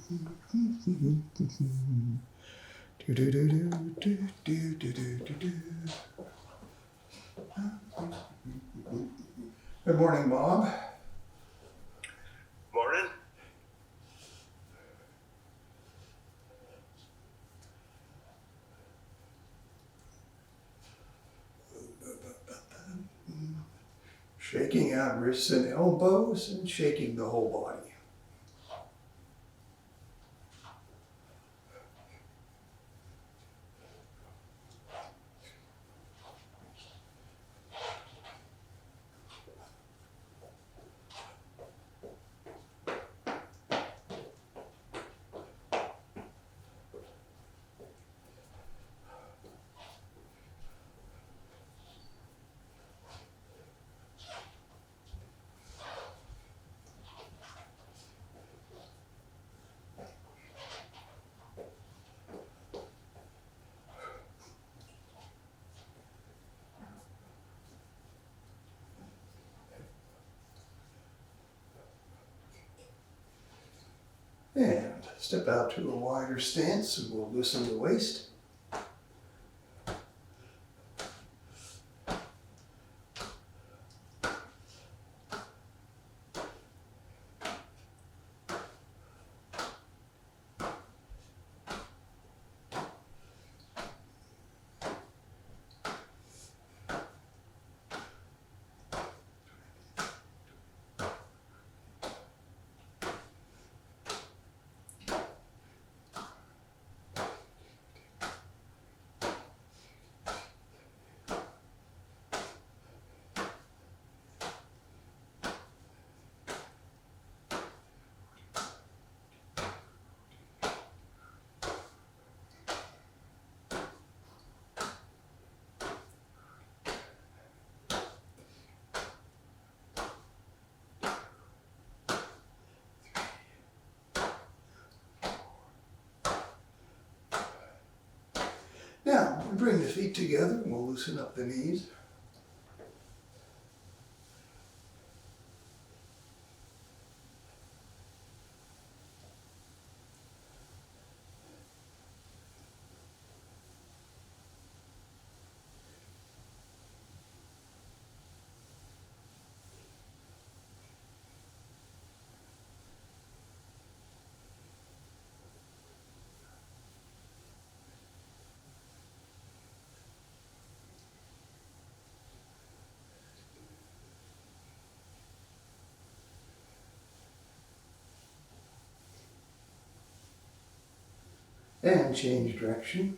Good morning, Bob. Morning. Shaking out wrists and elbows and shaking the whole body. And step out to a wider stance and we'll loosen the waist. Now, we bring the feet together and we'll loosen up the knees. And change direction.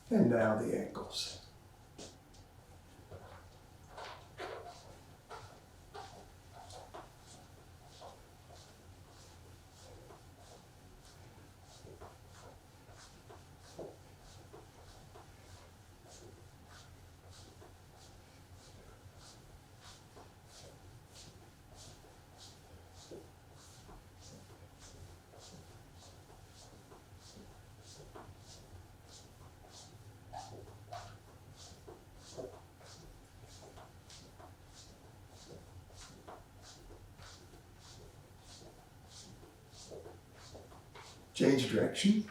And now the ankles. Change direction.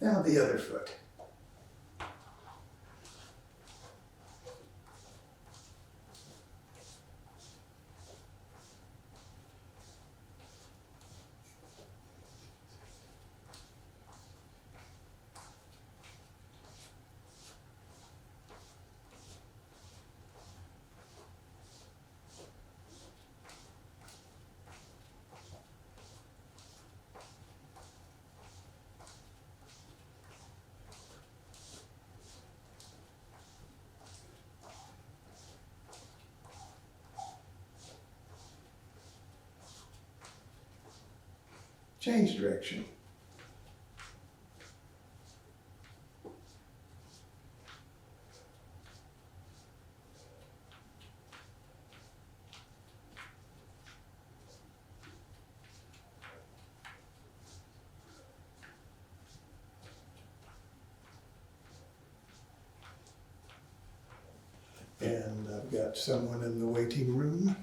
Now the other foot. Change direction. And I've got someone in the waiting room.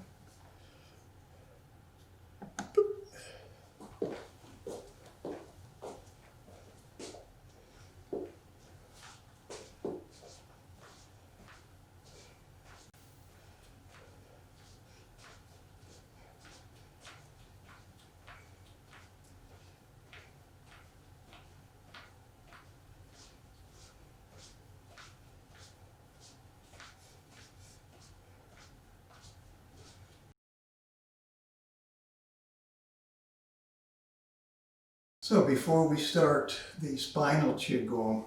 So before we start the spinal Qigong,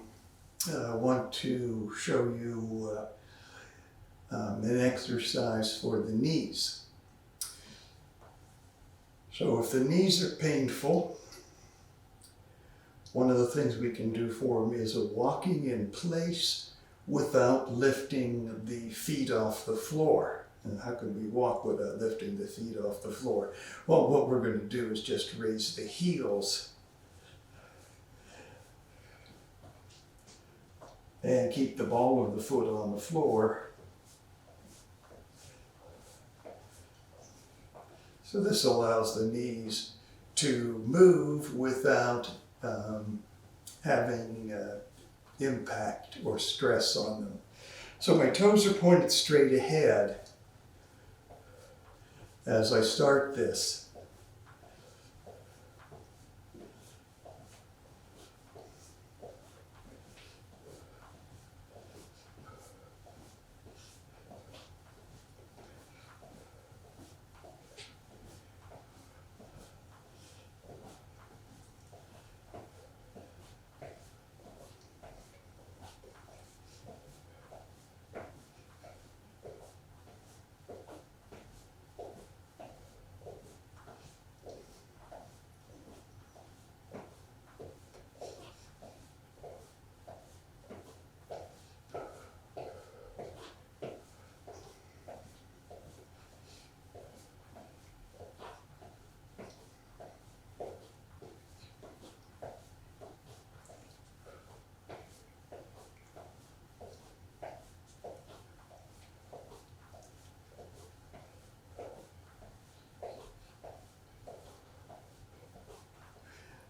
I want to show you an exercise for the knees. So if the knees are painful, one of the things we can do for them is a walking in place without lifting the feet off the floor. And how can we walk without lifting the feet off the floor? Well, what we're going to do is just raise the heels and keep the ball of the foot on the floor. So this allows the knees to move without having impact or stress on them. So my toes are pointed straight ahead as I start this.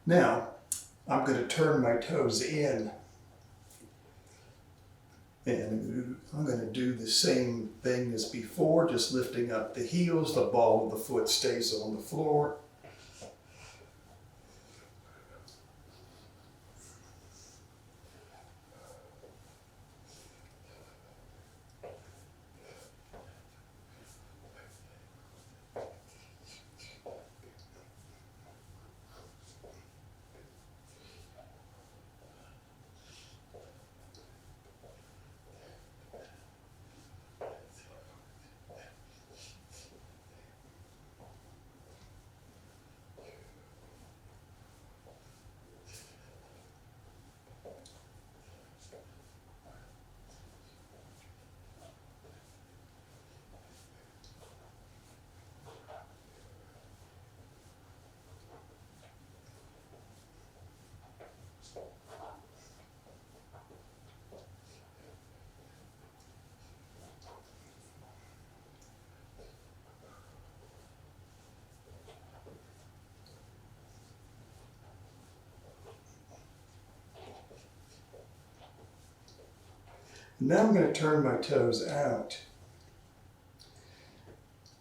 Now, I'm going to turn my toes in, and I'm going to do the same thing as before, just lifting up the heels, the ball of the foot stays on the floor. Now I'm going to turn my toes out.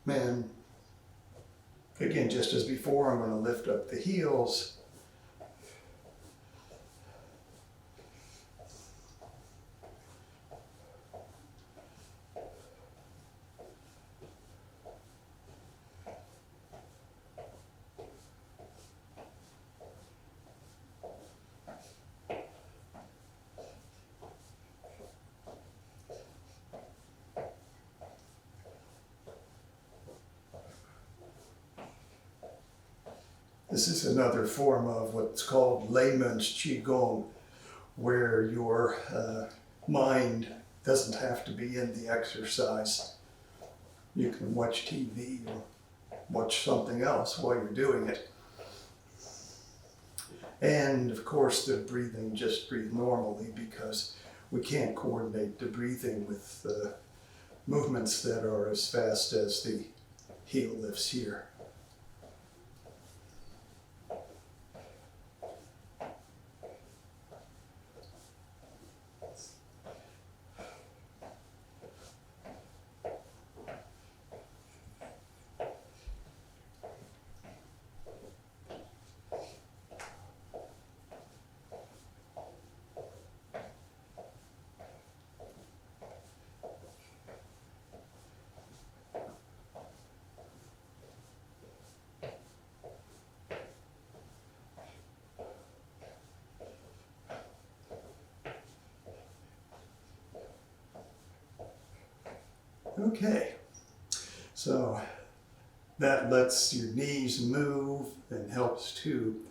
And again, just as before, I'm going to lift up the heels. This is another form of what's called layman's Qigong, where your mind doesn't have to be in the exercise. You can watch TV or watch something else while you're doing it. And of course the breathing, just breathe normally, because we can't coordinate the breathing with movements that are as fast as the heel lifts here. Okay, so that lets your knees move and helps to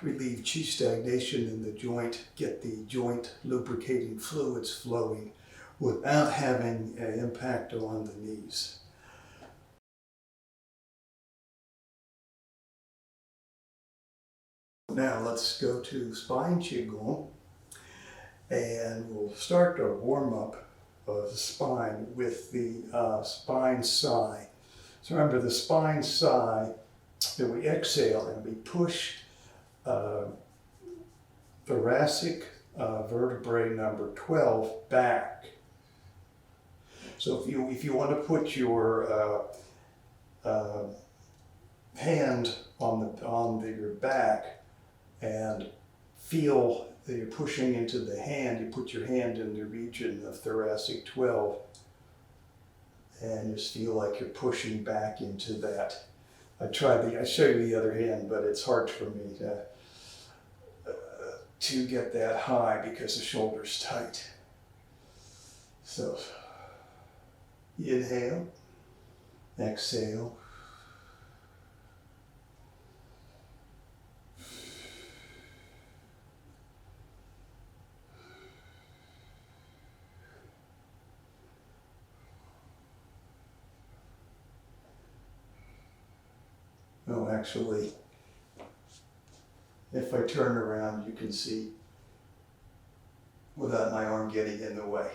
relieve chi stagnation in the joint, get the joint lubricating fluids flowing without having an impact on the knees. Now let's go to Spine Qigong, and we'll start our warm-up of the spine with the Spine Sigh. So remember, the Spine Sigh, that we exhale and we push thoracic vertebrae number 12 back. So if you want to put your hand on your back and feel that you're pushing into the hand, you put your hand in the region of thoracic 12 and just feel like you're pushing back into that. I show you the other hand, but it's hard for me to get that high because the shoulder's tight. So inhale, exhale. Oh, actually, if I turn around, you can see without my arm getting in the way.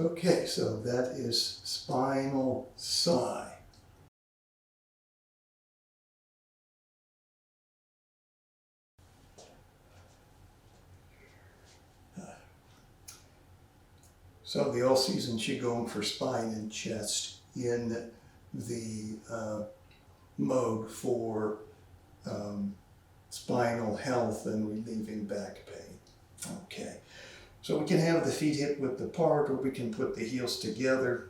Okay, so that is Spinal Sigh. So the All Season Qigong for spine and chest in the mode for spinal health and relieving back pain. Okay, so we can have the feet hip width apart, or we can put the heels together.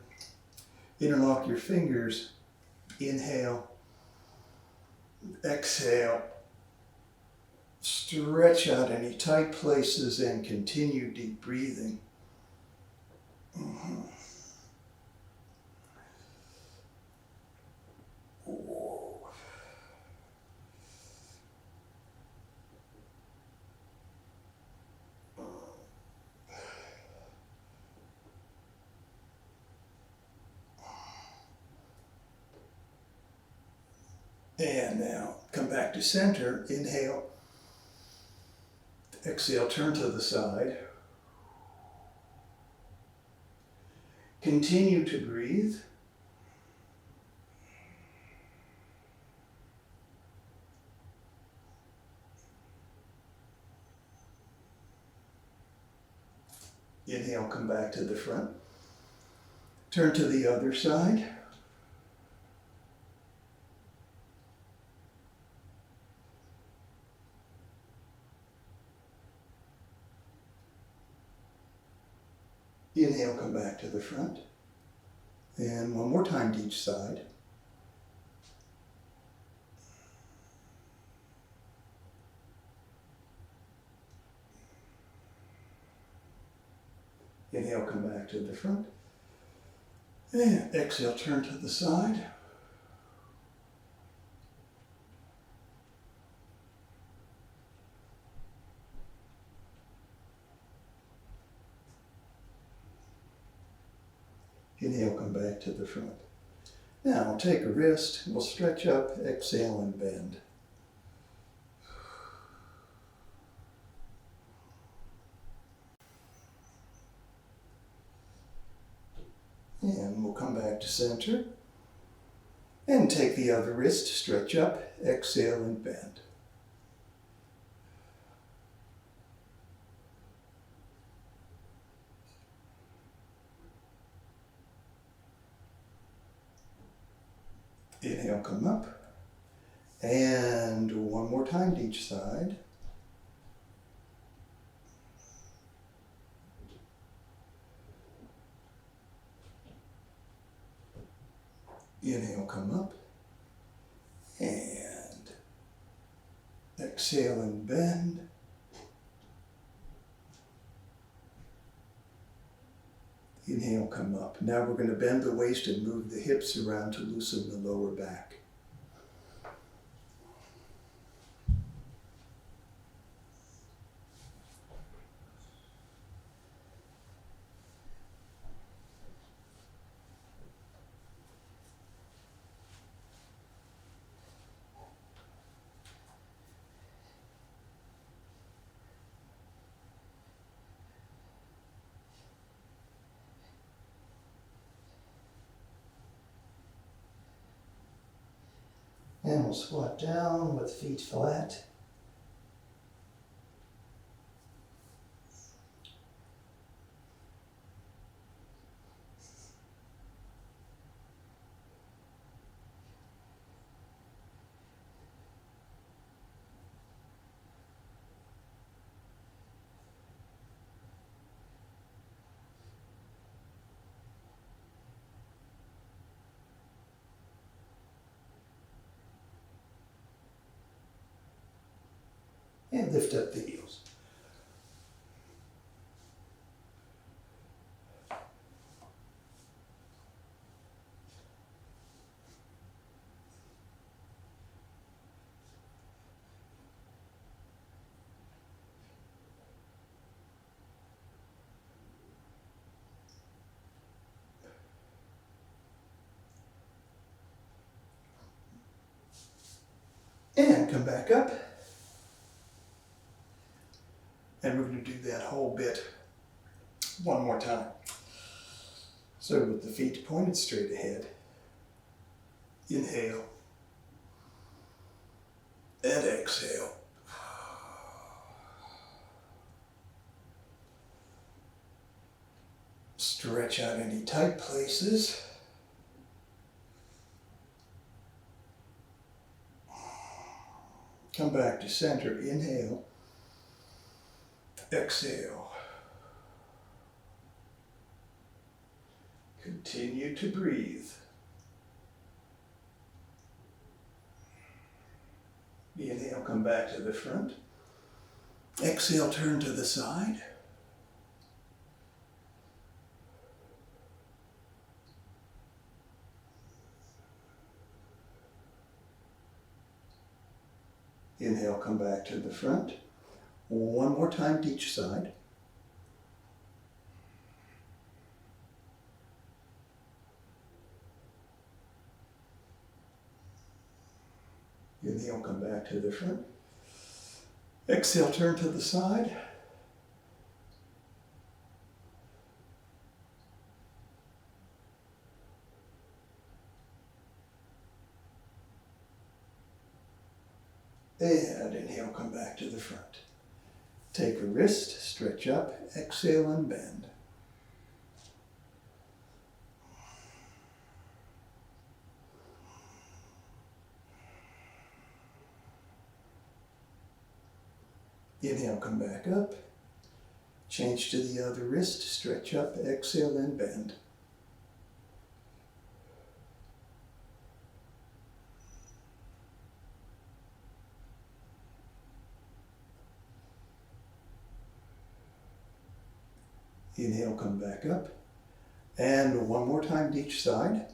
Interlock your fingers. Inhale. Exhale. Stretch out any tight places and continue deep breathing. Whoa. And now come back to center. Inhale. Exhale, turn to the side. Continue to breathe. Inhale, come back to the front. Turn to the other side. Inhale, come back to the front. And one more time to each side. Inhale, come back to the front. And exhale, turn to the side. Inhale, come back to the front. Now take a wrist, we'll stretch up, exhale and bend. And we'll come back to center. And take the other wrist, stretch up, exhale and bend. Inhale, come up. And one more time to each side. Inhale, come up. And exhale and bend. Inhale, come up. Now we're going to bend the waist and move the hips around to loosen the lower back. And we'll squat down with feet flat. And lift up the heels. And come back up. And we're going to do that whole bit one more time. So with the feet pointed straight ahead, inhale and exhale. Stretch out any tight places. Come back to center, inhale, exhale. Continue to breathe. Inhale, come back to the front. Exhale, turn to the side. Inhale, come back to the front. One more time to each side. Inhale, come back to the front. Exhale, turn to the side. And inhale, come back to the front. Take a wrist, stretch up, exhale and bend. Inhale, come back up. Change to the other wrist, stretch up, exhale and bend. Inhale, come back up. And one more time to each side.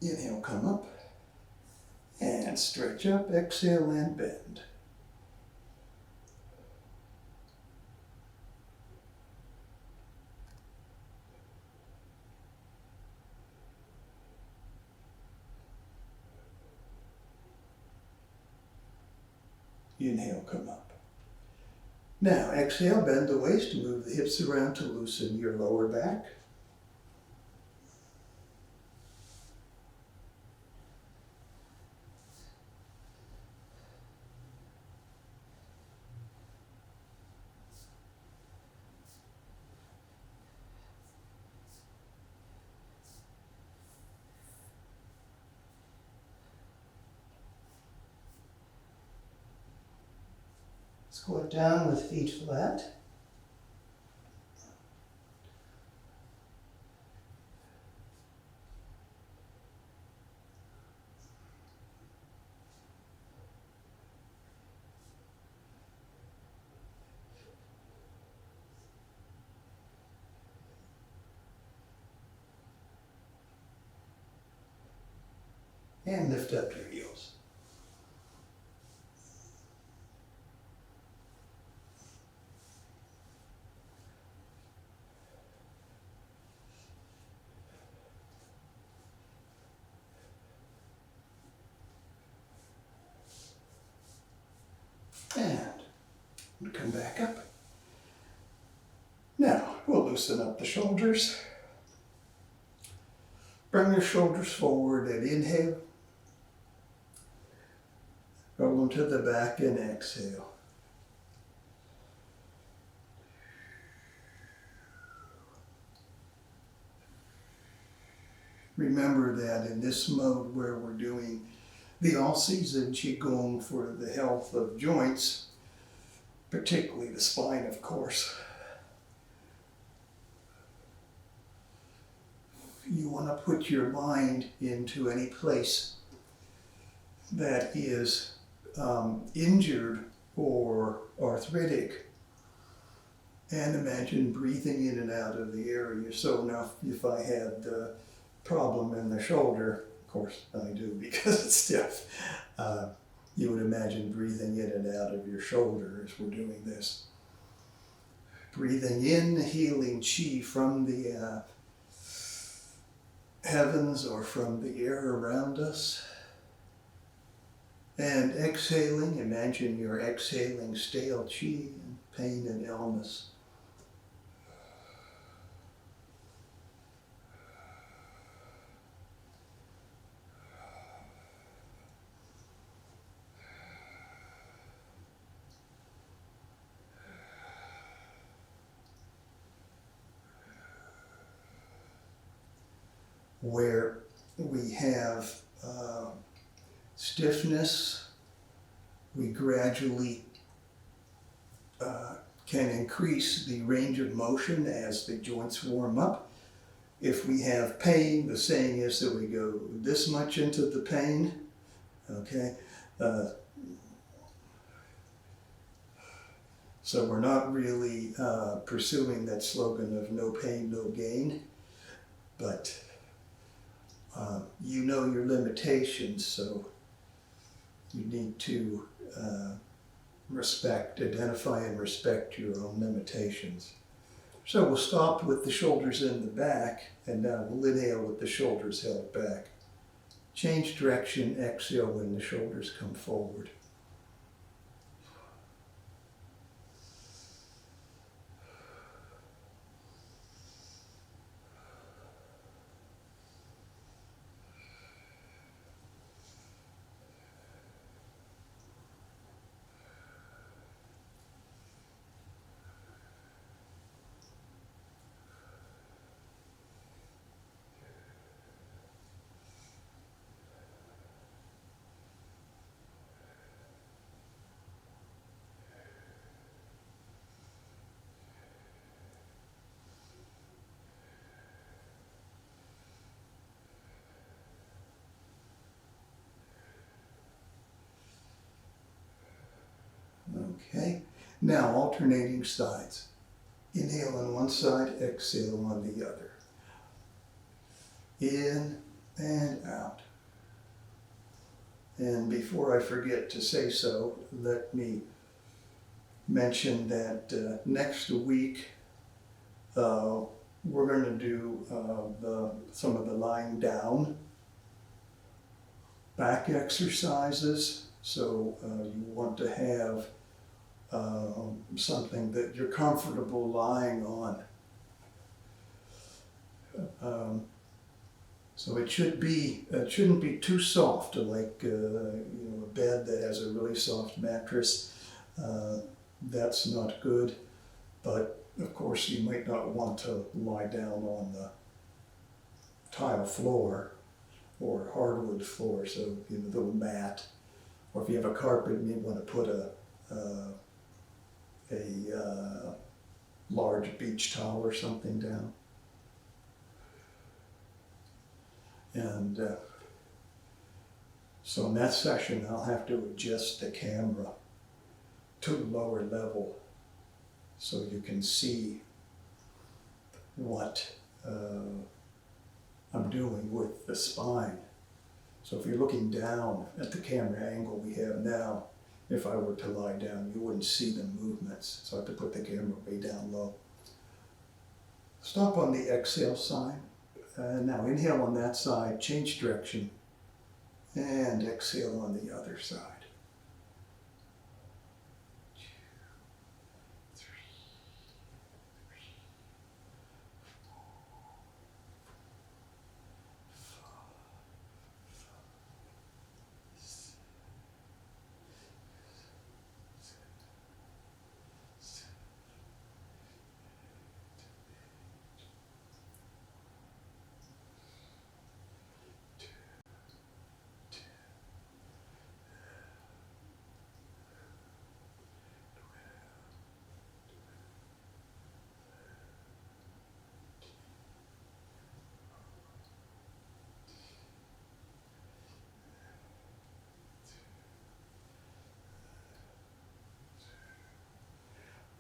Inhale, come up. And stretch up, exhale and bend. Inhale, come up. Now, exhale, bend the waist, move the hips around to loosen your lower back. Squat down with feet flat. And lift up your heels. And come back up. Now, we'll loosen up the shoulders. Bring your shoulders forward and inhale. Roll them to the back and exhale. Remember that in this mode where we're doing the All Season Qigong for the health of joints, particularly the spine, of course, you want to put your mind into any place that is injured or arthritic, and imagine breathing in and out of the area. So now if I had the problem in the shoulder, of course I do because it's stiff, you would imagine breathing in and out of your shoulder as we're doing this. Breathing in healing chi from the heavens or from the air around us. And exhaling, imagine you're exhaling stale qi and pain and illness. Where we have stiffness, we gradually can increase the range of motion as the joints warm up. If we have pain, the saying is that we go this much into the pain, okay? So we're not really pursuing that slogan of no pain, no gain, but you know your limitations, so you need to identify and respect your own limitations. So we'll stop with the shoulders in the back, and now we'll inhale with the shoulders held back. Change direction, exhale when the shoulders come forward. Okay, now alternating sides. Inhale on one side, exhale on the other. In and out. And before I forget to say so, let me mention that next week we're going to do some of the lying down back exercises. So you want to have something that you're comfortable lying on. So it shouldn't be too soft, like a bed that has a really soft mattress. That's not good. But of course, you might not want to lie down on the tile floor or hardwood floor. So a little mat, or if you have a carpet, you may want to put a large beach towel or something down. And so in that session, I'll have to adjust the camera to a lower level so you can see what I'm doing with the spine. So if you're looking down at the camera angle we have now, if I were to lie down, you wouldn't see the movements. So I have to put the camera way down low. Stop on the exhale side. Now inhale on that side, change direction, and exhale on the other side. 2, 3, 4, 5, 6, 7, 8,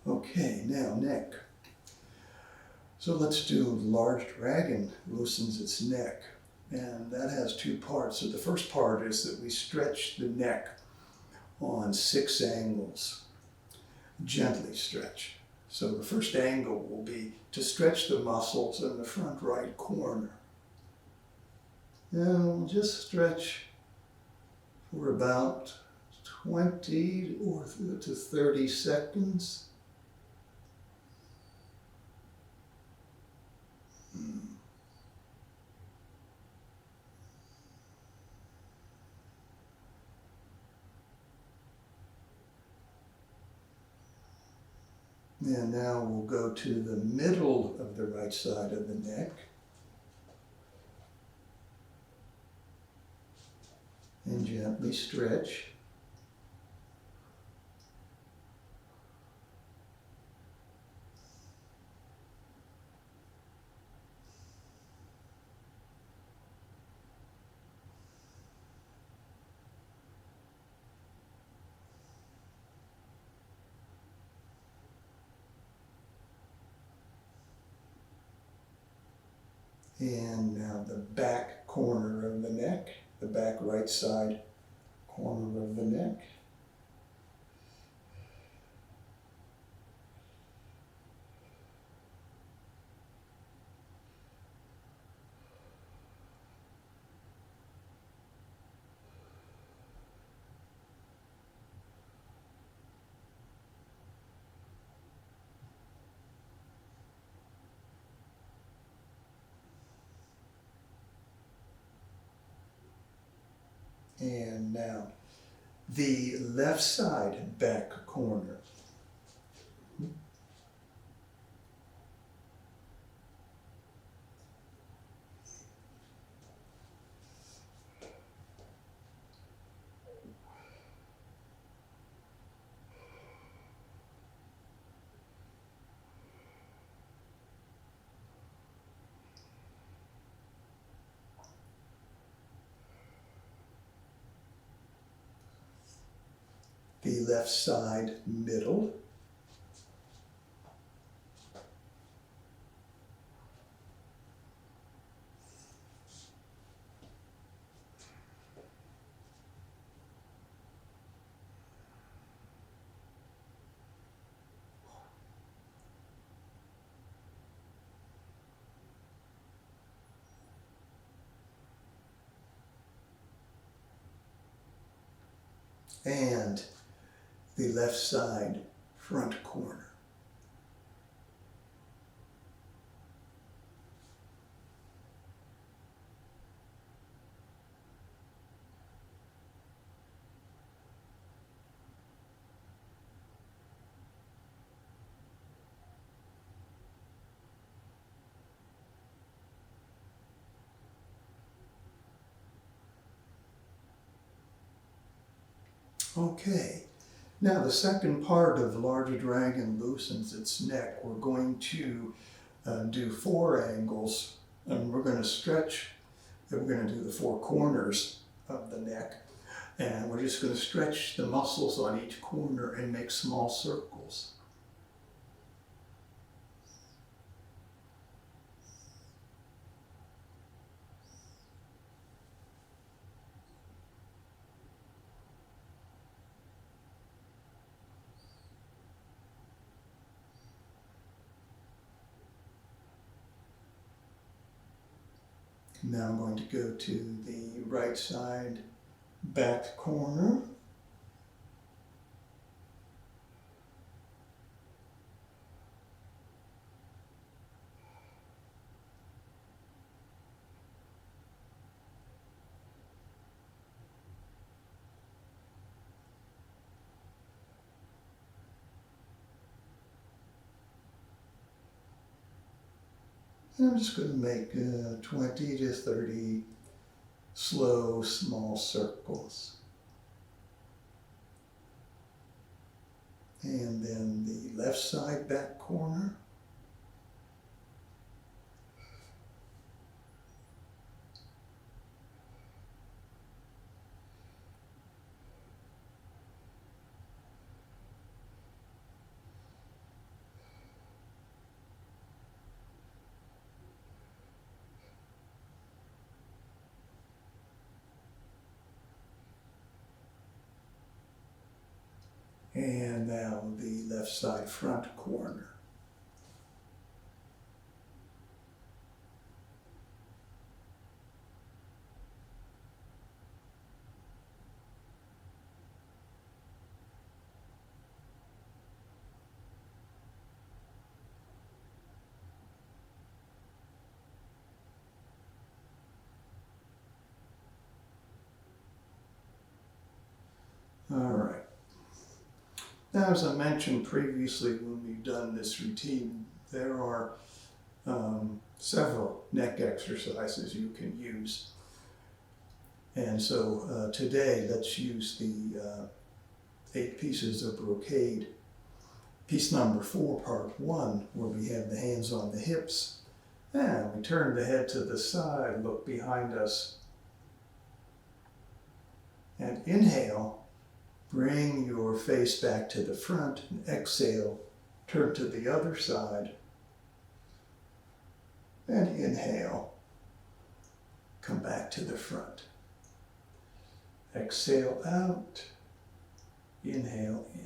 Okay, now neck. So let's do large dragon, loosens its neck. And that has two parts. So the first part is that we stretch the neck on 6 angles. Gently stretch. So the first angle will be to stretch the muscles in the front right corner. And we'll just stretch for about 20 or to 30 seconds. And now we'll go to the middle of the right side of the neck. And gently stretch. And now the back corner of the neck, the back right side corner of the neck. And now the left side back corner. The left side middle. And the left side front corner. Okay, now the second part of the larger dragon loosens its neck. We're going to do 4 angles, and we're going to stretch, and we're going to do the 4 corners of the neck, and we're just going to stretch the muscles on each corner and make small circles. Now I'm going to go to the right side back corner. And I'm just going to make 20 to 30 slow, small circles. And then the left side back corner. And now the left side front corner. Now, as I mentioned previously when we've done this routine, there are several neck exercises you can use. And so today, let's use the 8 pieces of brocade. Piece number 4, part 1, where we have the hands on the hips. And we turn the head to the side, look behind us. And inhale, bring your face back to the front, and exhale, turn to the other side. And inhale, come back to the front. Exhale out, inhale in.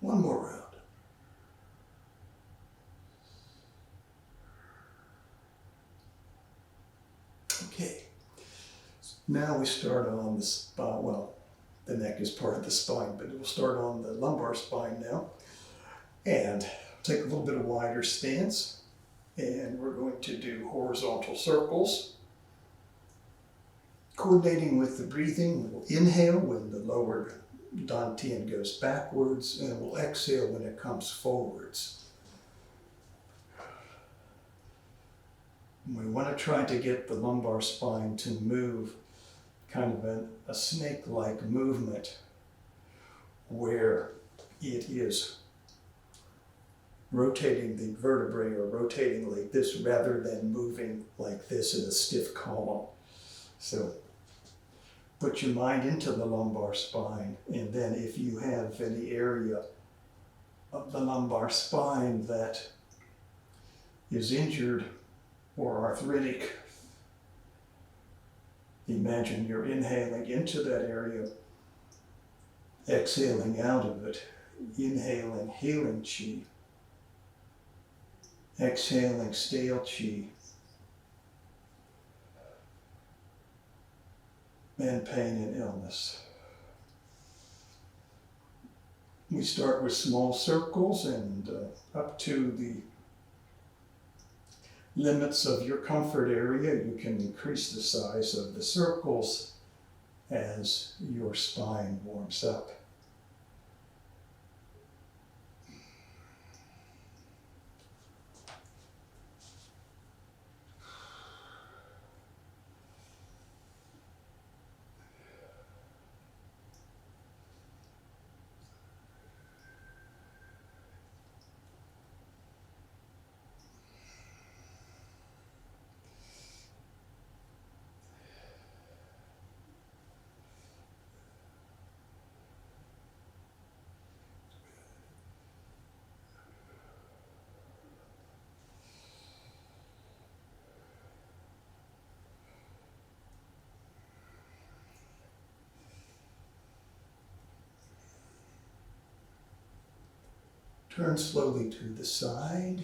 One more round. Okay. Now we start on the spine. Well, the neck is part of the spine, but we'll start on the lumbar spine now. And take a little bit of wider stance. And we're going to do horizontal circles. Coordinating with the breathing, we'll inhale when the lower dantian goes backwards, and we'll exhale when it comes forwards. We want to try to get the lumbar spine to move kind of a snake-like movement where it is rotating the vertebrae or rotating like this rather than moving like this in a stiff column. So put your mind into the lumbar spine, and then if you have any area of the lumbar spine that is injured or arthritic, imagine you're inhaling into that area, exhaling out of it, inhaling healing chi, exhaling stale chi, and pain and illness. We start with small circles and up to the limits of your comfort area. You can increase the size of the circles as your spine warms up. Turn slowly to the side.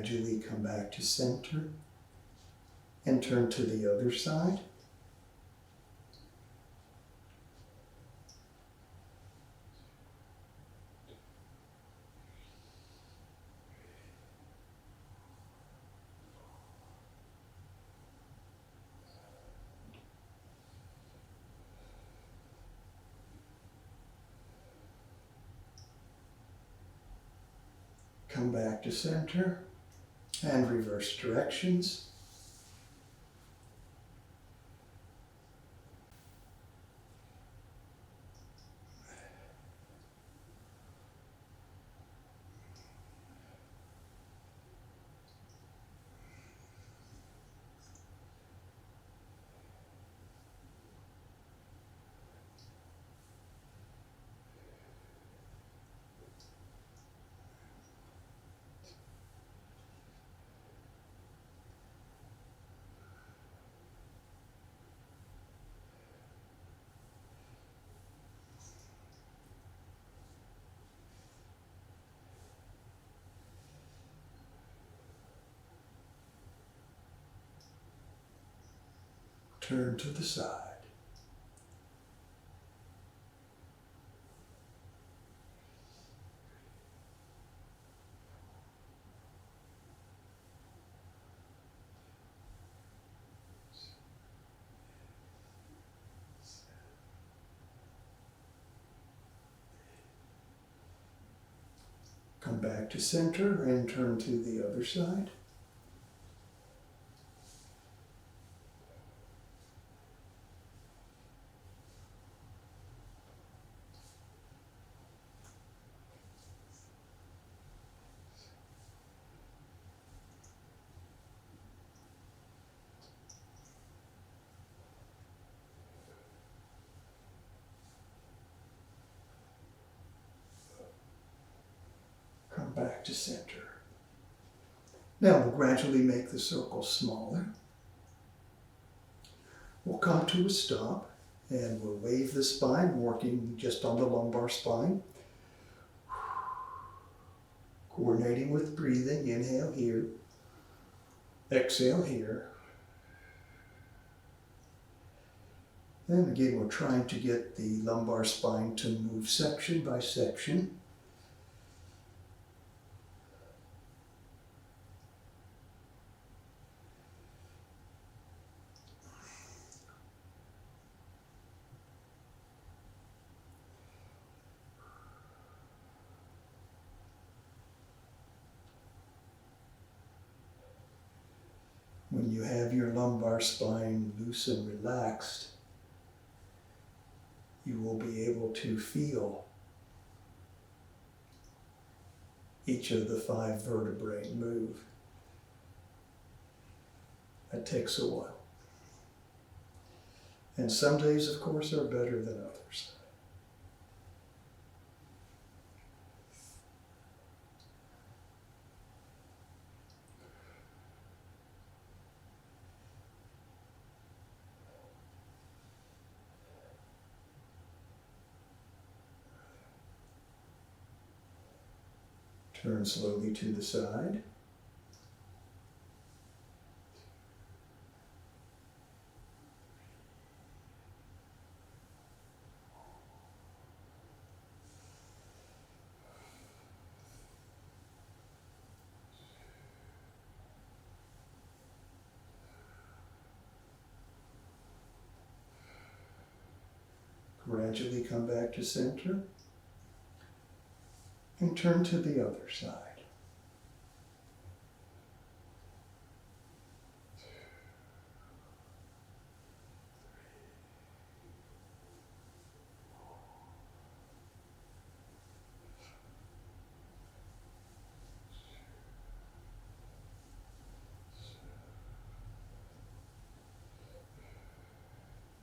gradually come back to center and turn to the other side. Come back to center and reverse directions. Turn to the side. Come back to center and turn to the other side. Back to center. Now we'll gradually make the circle smaller. We'll come to a stop and we'll wave the spine, working just on the lumbar spine. Coordinating with breathing, inhale here, exhale here. And again, we're trying to get the lumbar spine to move section by section. When you have your lumbar spine loose and relaxed, you will be able to feel each of the 5 vertebrae move. That takes a while. And some days, of course, are better than others. Turn slowly to the side. Gradually come back to center and turn to the other side.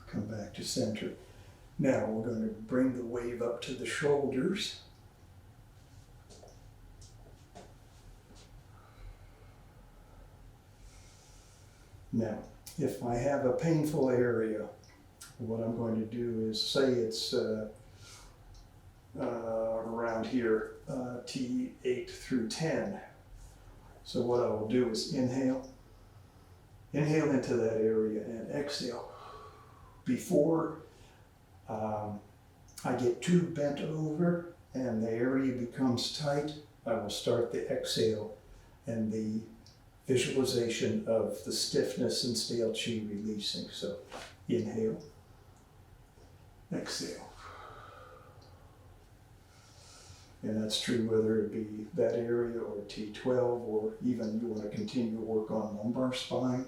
Come back to center. Now we're going to bring the wave up to the shoulders. Now, if I have a painful area, what I'm going to do is say it's around here, T8 through 10. So what I will do is inhale into that area and exhale. Before I get too bent over and the area becomes tight, I will start the exhale and the visualization of the stiffness and stale chi releasing. So inhale, exhale. And that's true whether it be that area or T12, or even you want to continue to work on lumbar spine.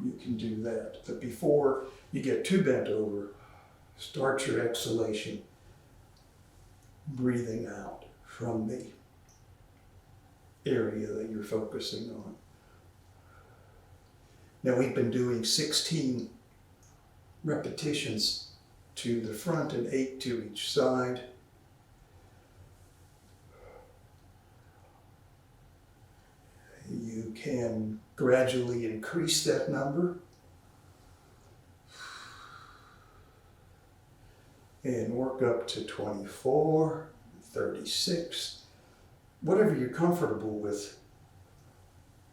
You can do that. But before you get too bent over, start your exhalation, breathing out from the area that you're focusing on. Now we've been doing 16 repetitions to the front and 8 to each side. You can gradually increase that number and work up to 24, 36, whatever you're comfortable with,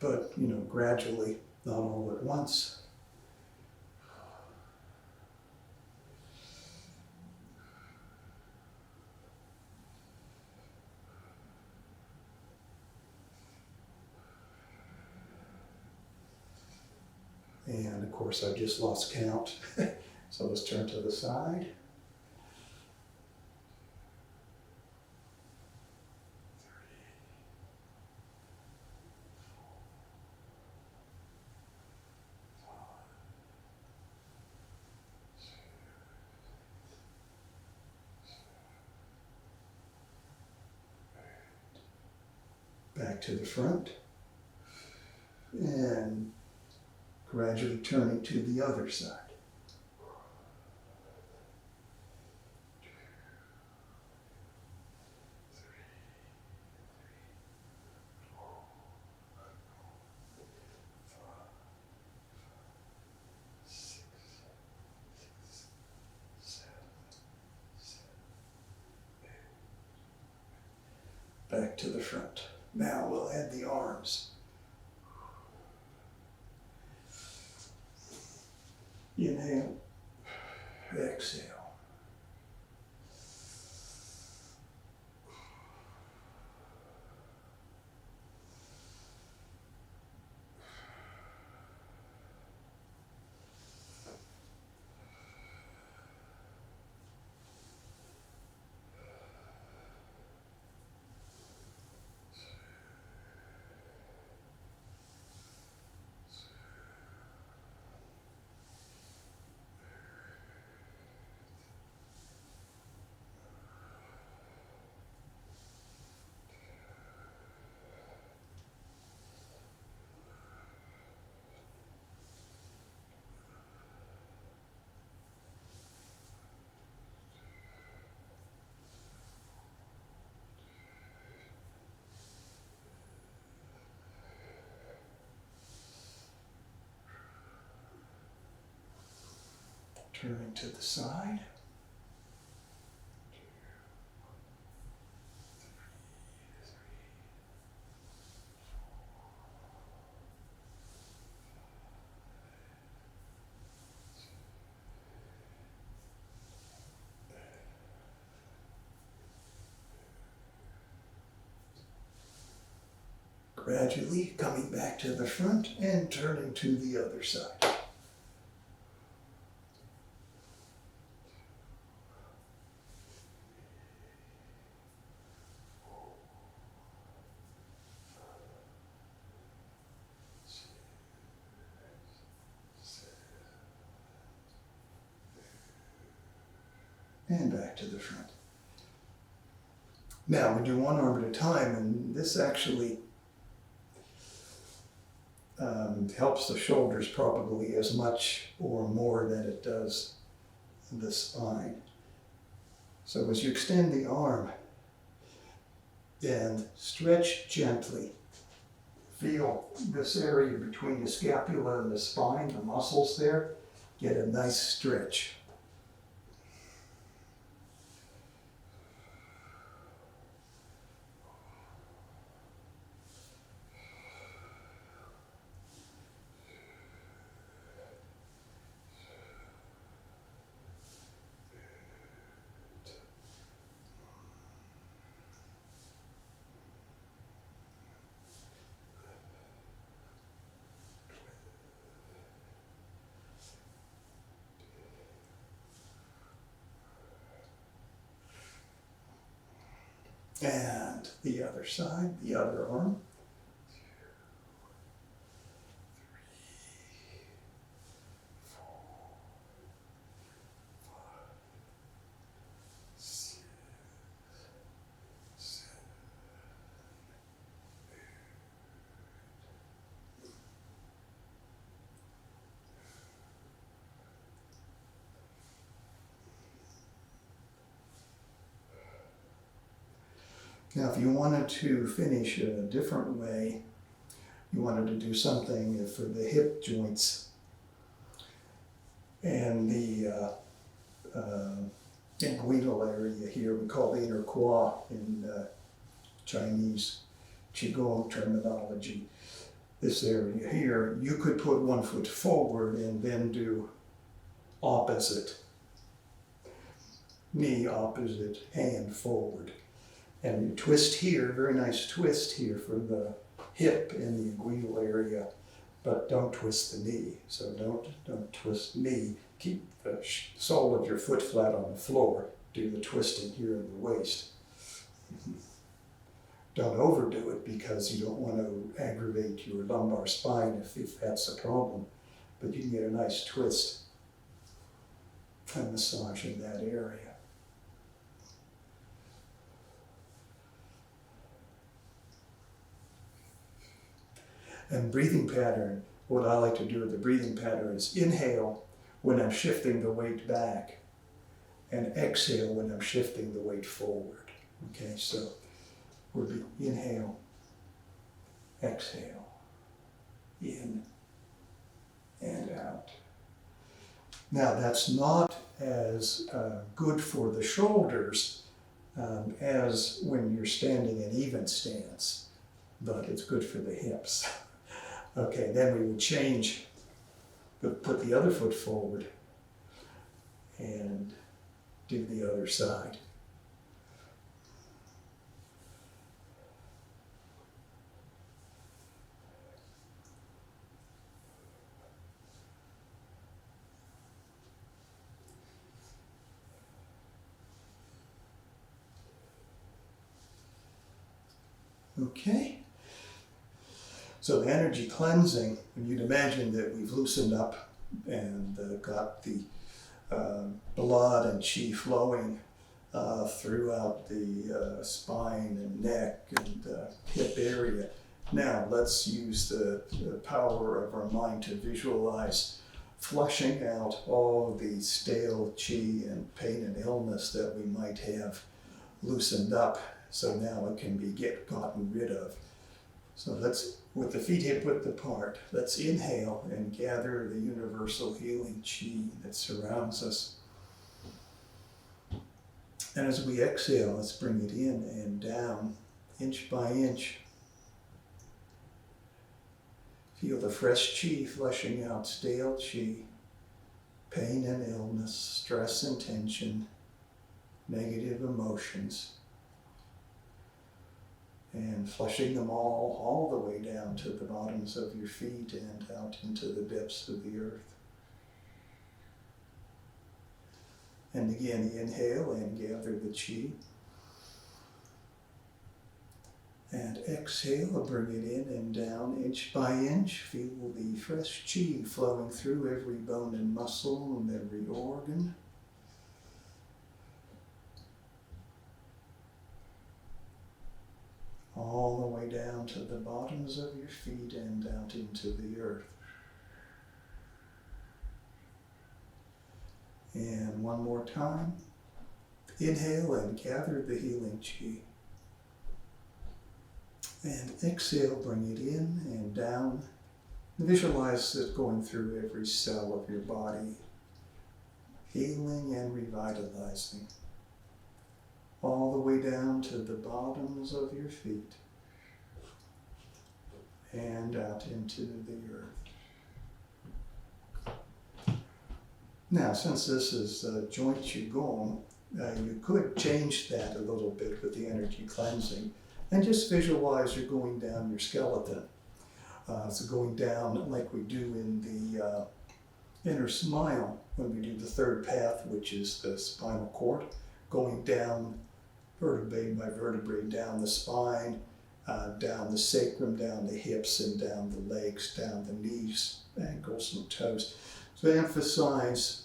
but gradually, not all at once. And of course, I just lost count. So let's turn to the side. Back to the front. And gradually turning to the other side. Back to the front. Now we'll add the arms. Inhale, exhale. Turning to the side. Gradually coming back to the front and turning to the other side. And back to the front. Now we do one arm at a time, and this actually helps the shoulders probably as much or more than it does the spine. So as you extend the arm and stretch gently, feel this area between the scapula and the spine, the muscles there, get a nice stretch. And the other side, the other arm. 3, 4, 5, 6, 7. Now, if you wanted to finish in a different way, you wanted to do something for the hip joints and the inguinal area here, we call the inner qua in Chinese Qigong terminology. This area here, you could put one foot forward and then do opposite. Knee opposite, hand forward. And you twist here, very nice twist here for the hip in the inguinal area, but don't twist the knee. So don't twist knee. Keep the sole of your foot flat on the floor. Do the twisting here in the waist. Don't overdo it because you don't want to aggravate your lumbar spine if that's a problem. But you can get a nice twist and massage in that area. And breathing pattern, what I like to do with the breathing pattern is inhale when I'm shifting the weight back and exhale when I'm shifting the weight forward. Okay, so we'll be inhale, exhale, in and out. Now that's not as good for the shoulders as when you're standing in even stance, but it's good for the hips. Okay, then we would change, put the other foot forward and do the other side. Okay. So the energy cleansing, you'd imagine that we've loosened up and got the blood and qi flowing throughout the spine and neck and hip area. Now let's use the power of our mind to visualize flushing out all the stale qi and pain and illness that we might have loosened up, so now it can be gotten rid of. So let's, with the feet hip width apart, let's inhale and gather the universal healing qi that surrounds us. And as we exhale, let's bring it in and down, inch by inch. Feel the fresh qi flushing out stale qi, pain and illness, stress and tension, negative emotions. And flushing them all the way down to the bottoms of your feet and out into the depths of the earth. And again, inhale and gather the qi. And exhale, bring it in and down, inch by inch. Feel the fresh qi flowing through every bone and muscle and every organ. All the way down to the bottoms of your feet and out into the earth. And one more time. Inhale and gather the healing qi. And exhale, bring it in and down. Visualize it going through every cell of your body, healing and revitalizing. All the way down to the bottoms of your feet and out into the earth. Now, since this is joint Qigong, you could change that a little bit with the energy cleansing and just visualize you're going down your skeleton. So going down like we do in the inner smile when we do the third path, which is the spinal cord, going down vertebrae by vertebrae, down the spine, down the sacrum, down the hips, and down the legs, down the knees, ankles, and toes. So emphasize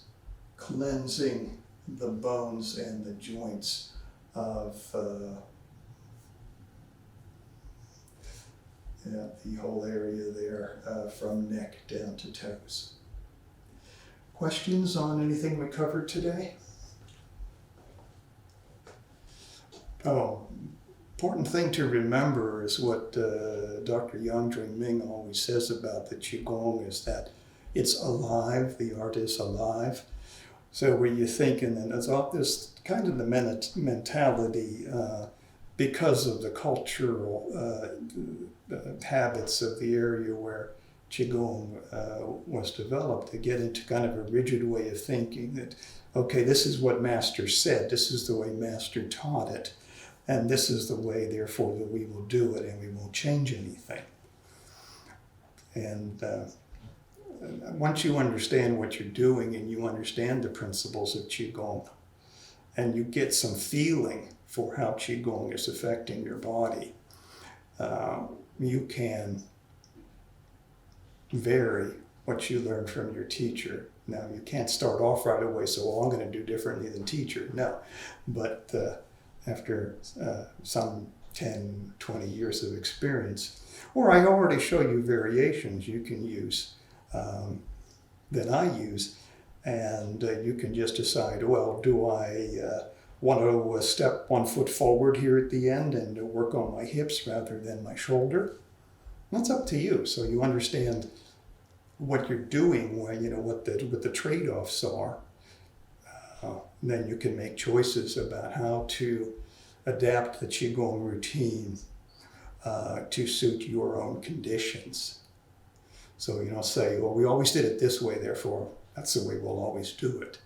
cleansing the bones and the joints of the whole area there, from neck down to toes. Questions on anything we covered today? Oh, important thing to remember is what Dr. Yang Ming always says about the Qigong is that it's alive, the art is alive. So where you think, and then it's all this kind of the mentality, because of the cultural habits of the area where Qigong was developed, to get into kind of a rigid way of thinking that, okay, this is what Master said, this is the way Master taught it, and this is the way, therefore, that we will do it, and we won't change anything. And once you understand what you're doing and you understand the principles of Qigong, and you get some feeling for how Qigong is affecting your body, you can vary what you learn from your teacher. Now, you can't start off right away, so, well, I'm going to do differently than teacher. No. But after some 10, 20 years of experience, or I already show you variations you can use that I use, and you can just decide, well, do I want to step 1 foot forward here at the end and work on my hips rather than my shoulder? That's up to you. So you understand what you're doing, what the trade-offs are. Then you can make choices about how to adapt the Qigong routine to suit your own conditions. So you don't say, well, we always did it this way, therefore that's the way we'll always do it.